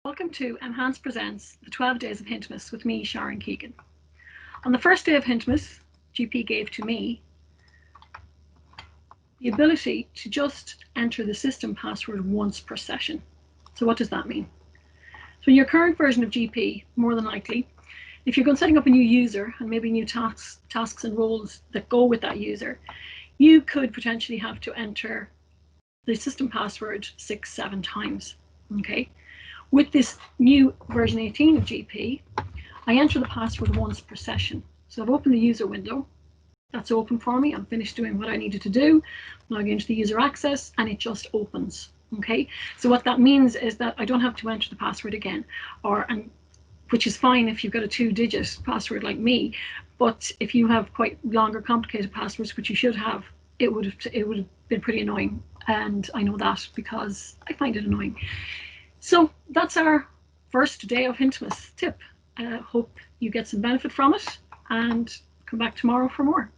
Welcome to m-hance presents the 12 Days of Hintmas with me, Sharon Keegan. On the first day of Hintmas, GP gave to me the ability to just enter the system password once per session. So what does that mean? So in your current version of GP, more than likely, if you're going setting up a new user and maybe new tasks and roles that go with that user, you could potentially have to enter the system password 6-7 times. Okay. With this new version 18 of GP, I enter the password once per session. So I've opened the user window. That's open for me. I'm finished doing what I needed to do. Log into the user access and it just opens. Okay. So what that means is that I don't have to enter the password again, which is fine if you've got a 2-digit password like me. But if you have quite longer, complicated passwords, which you should have, it would have been pretty annoying. And I know that because I find it annoying. So that's our first day of Hintmas tip. Hope you get some benefit from it and come back tomorrow for more.